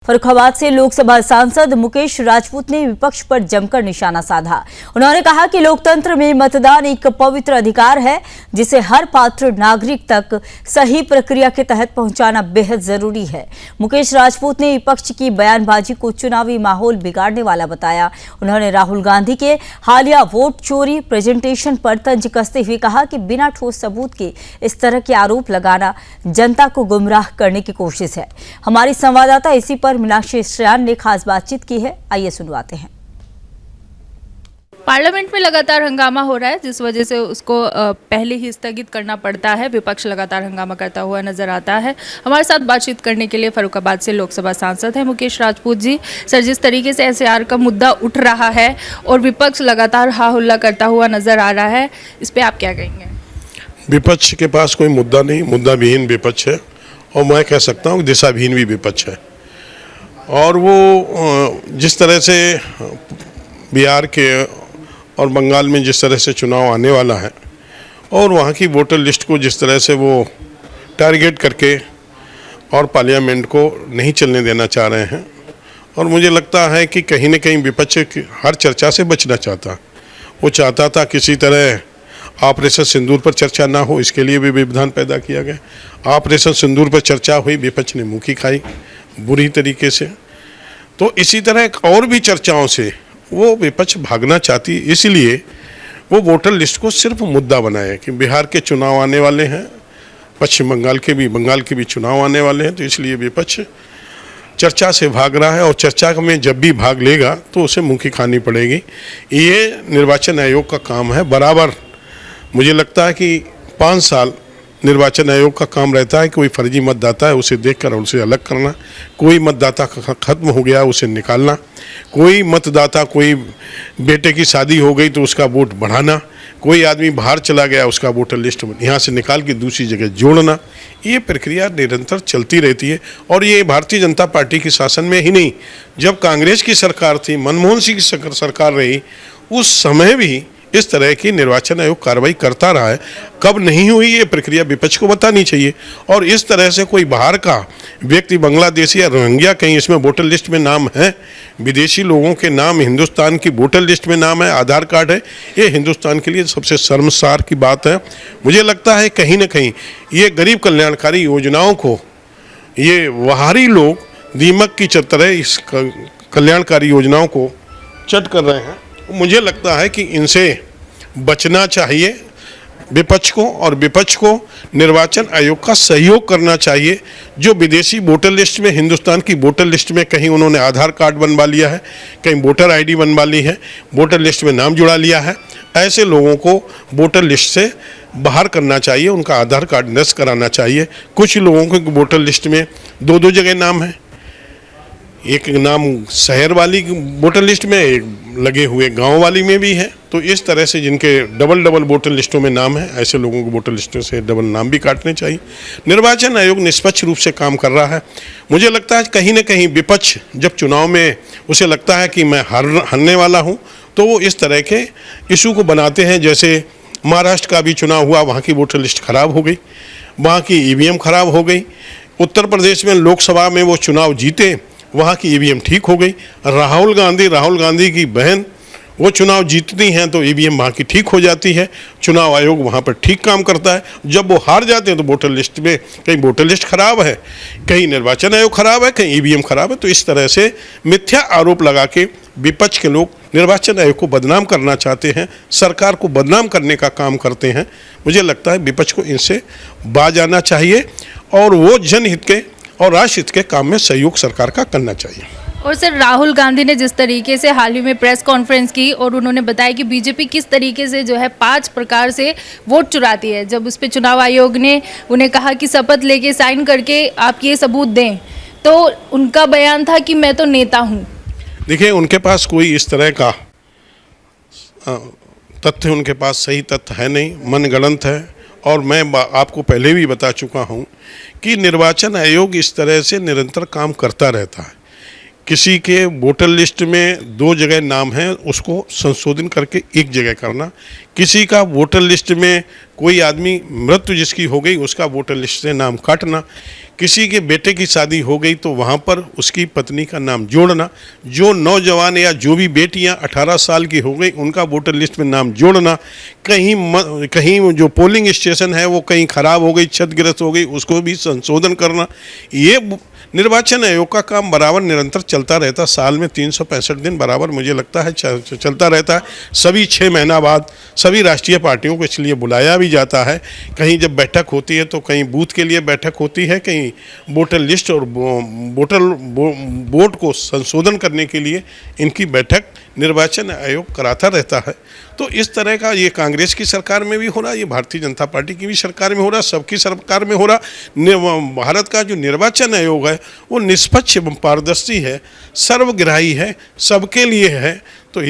फर्रुखाबाद से लोकसभा सांसद मुकेश राजपूत ने विपक्ष पर जमकर निशाना साधा। उन्होंने कहा कि लोकतंत्र में मतदान एक पवित्र अधिकार है जिसे हर पात्र नागरिक तक सही प्रक्रिया के तहत पहुंचाना बेहद जरूरी है। मुकेश राजपूत ने विपक्ष की बयानबाजी को चुनावी माहौल बिगाड़ने वाला बताया। उन्होंने राहुल गांधी के हालिया वोट चोरी प्रेजेंटेशन पर तंज कसते हुए कहा कि बिना ठोस सबूत के इस तरह के आरोप लगाना जनता को गुमराह करने की कोशिश है। हमारी संवाददाता इसी पर मीनाक्षी श्रेयान ने खास बातचीत की है, आइए सुनवाते हैं। पार्लियामेंट में लगातार हंगामा हो रहा है जिस वजह से उसको पहले ही स्थगित करना पड़ता है। विपक्ष लगातार हंगामा करता हुआ नजर आता है। हमारे साथ बातचीत करने के लिए फर्रुखाबाद से लोकसभा सांसद हैं मुकेश राजपूत जी। सर, जिस तरीके से एसआईआर का मुद्दा उठ रहा है और विपक्ष लगातार हा हुल्ला करता हुआ नजर आ रहा है, इस पर आप क्या कहेंगे? विपक्ष के पास कोई मुद्दा नहीं, मुद्दा विहीन विपक्ष है और मैं कह सकता हूँ दिशाविहीन भी विपक्ष है। और वो जिस तरह से बिहार के और बंगाल में जिस तरह से चुनाव आने वाला है और वहाँ की वोटर लिस्ट को जिस तरह से वो टारगेट करके और पार्लियामेंट को नहीं चलने देना चाह रहे हैं, और मुझे लगता है कि कहीं न कहीं विपक्ष हर चर्चा से बचना चाहता। वो चाहता था किसी तरह ऑपरेशन सिंदूर पर चर्चा ना हो, इसके लिए भी विधान पैदा किया गया। ऑपरेशन सिंदूर पर चर्चा हुई, विपक्ष ने मुँह की खाई बुरी तरीके से। तो इसी तरह और भी चर्चाओं से वो विपक्ष भागना चाहती, इसलिए वो वोटर लिस्ट को सिर्फ मुद्दा बनाया कि बिहार के चुनाव आने वाले हैं, पश्चिम बंगाल के भी चुनाव आने वाले हैं, तो इसलिए विपक्ष चर्चा से भाग रहा है और चर्चा में जब भी भाग लेगा तो उसे मुँह की खानी पड़ेगी। ये निर्वाचन आयोग का काम है। बराबर मुझे लगता है कि 5 साल निर्वाचन आयोग का काम रहता है। कोई फर्जी मतदाता है उसे देखकर उसे अलग करना, कोई मतदाता खत्म हो गया उसे निकालना, कोई मतदाता कोई बेटे की शादी हो गई तो उसका वोट बढ़ाना, कोई आदमी बाहर चला गया उसका वोटर लिस्ट यहाँ से निकाल के दूसरी जगह जोड़ना, ये प्रक्रिया निरंतर चलती रहती है। और ये भारतीय जनता पार्टी के शासन में ही नहीं, जब कांग्रेस की सरकार थी, मनमोहन सिंह की सरकार रही, उस समय भी इस तरह की निर्वाचन आयोग कार्रवाई करता रहा है। कब नहीं हुई ये प्रक्रिया विपक्ष को बतानी चाहिए। और इस तरह से कोई बाहर का व्यक्ति, बांग्लादेशी या रोहिंग्या कहीं इसमें वोटर लिस्ट में नाम है, विदेशी लोगों के नाम हिंदुस्तान की वोटर लिस्ट में नाम है, आधार कार्ड है, ये हिंदुस्तान के लिए सबसे शर्मसार की बात है। मुझे लगता है कहीं ना कहीं ये गरीब कल्याणकारी योजनाओं को ये बाहरी लोग दीमक की तरह इस कल्याणकारी योजनाओं को चट कर रहे हैं। मुझे लगता है कि इनसे बचना चाहिए विपक्ष को, और विपक्ष को निर्वाचन आयोग का सहयोग करना चाहिए। जो विदेशी वोटर लिस्ट में, हिंदुस्तान की वोटर लिस्ट में कहीं उन्होंने आधार कार्ड बनवा लिया है, कहीं वोटर आईडी बनवा ली है, वोटर लिस्ट में नाम जुड़ा लिया है, ऐसे लोगों को वोटर लिस्ट से बाहर करना चाहिए, उनका आधार कार्ड निरस्त कराना चाहिए। कुछ लोगों के वोटर लिस्ट में 2-2 जगह नाम है, एक नाम शहर वाली वोटर लिस्ट में, एक लगे हुए गांव वाली में भी है। तो इस तरह से जिनके डबल वोटर लिस्टों में नाम है, ऐसे लोगों को वोटर लिस्टों से डबल नाम भी काटने चाहिए। निर्वाचन आयोग निष्पक्ष रूप से काम कर रहा है। मुझे लगता है कहीं ना कहीं विपक्ष जब चुनाव में उसे लगता है कि मैं हारने वाला हूँ, तो वो इस तरह के इशू को बनाते हैं। जैसे महाराष्ट्र का भी चुनाव हुआ, वहाँ की वोटर लिस्ट खराब हो गई, वहाँ की ईवीएम खराब हो गई। उत्तर प्रदेश में लोकसभा में वो चुनाव जीते, वहाँ की ईवीएम ठीक हो गई। राहुल गांधी की बहन वो चुनाव जीतती हैं तो ईवीएम वहाँ की ठीक हो जाती है, चुनाव आयोग वहाँ पर ठीक काम करता है। जब वो हार जाते हैं तो वोटर लिस्ट में कहीं वोटर लिस्ट खराब है, कहीं निर्वाचन आयोग खराब है, कहीं ईवीएम खराब है। तो इस तरह से मिथ्या आरोप लगा के विपक्ष के लोग निर्वाचन आयोग को बदनाम करना चाहते हैं, सरकार को बदनाम करने का काम करते हैं। मुझे लगता है विपक्ष को इनसे बाज आना चाहिए और वो जनहित के और राष्ट्रहित के काम में सहयोग सरकार का करना चाहिए। और सर, राहुल गांधी ने जिस तरीके से हाल ही में प्रेस कॉन्फ्रेंस की और उन्होंने बताया कि बीजेपी किस तरीके से जो है 5 प्रकार से वोट चुराती है, जब उस पर चुनाव आयोग ने उन्हें कहा कि शपथ लेके साइन करके आप ये सबूत दें, तो उनका बयान था कि मैं तो नेता हूँ। देखिए, उनके पास कोई इस तरह का तथ्य, उनके पास सही तथ्य है नहीं, मनगढ़ंत है। और मैं आपको पहले भी बता चुका हूं कि निर्वाचन आयोग इस तरह से निरंतर काम करता रहता है। किसी के वोटर लिस्ट में 2 जगह नाम है, उसको संशोधन करके 1 जगह करना। किसी का वोटर लिस्ट में कोई आदमी मृत्यु जिसकी हो गई, उसका वोटर लिस्ट से नाम काटना। किसी के बेटे की शादी हो गई तो वहाँ पर उसकी पत्नी का नाम जोड़ना, जो नौजवान या जो भी बेटियाँ 18 साल की हो गई उनका वोटर लिस्ट में नाम जोड़ना, कहीं जो पोलिंग स्टेशन है वो कहीं ख़राब हो गई, क्षतिग्रस्त हो गई, उसको भी संशोधन करना, ये निर्वाचन आयोग का काम बराबर निरंतर चलता रहता। साल में 365 दिन बराबर मुझे लगता है चलता रहता है। सभी 6 महीना बाद सभी राष्ट्रीय पार्टियों को इसलिए बुलाया भी जाता है। कहीं जब बैठक होती है तो कहीं बूथ के लिए बैठक होती है, कहीं वोटर लिस्ट और वोट को संशोधन करने के लिए इनकी बैठक निर्वाचन आयोग कराता रहता है। तो इस तरह का ये कांग्रेस की सरकार में भी हो रहा, ये भारतीय जनता पार्टी की भी सरकार में हो रहा, सबकी सरकार में हो रहा। भारत का जो निर्वाचन आयोग है वो निष्पक्ष एवं पारदर्शी है, सर्वग्राही है, सबके लिए है।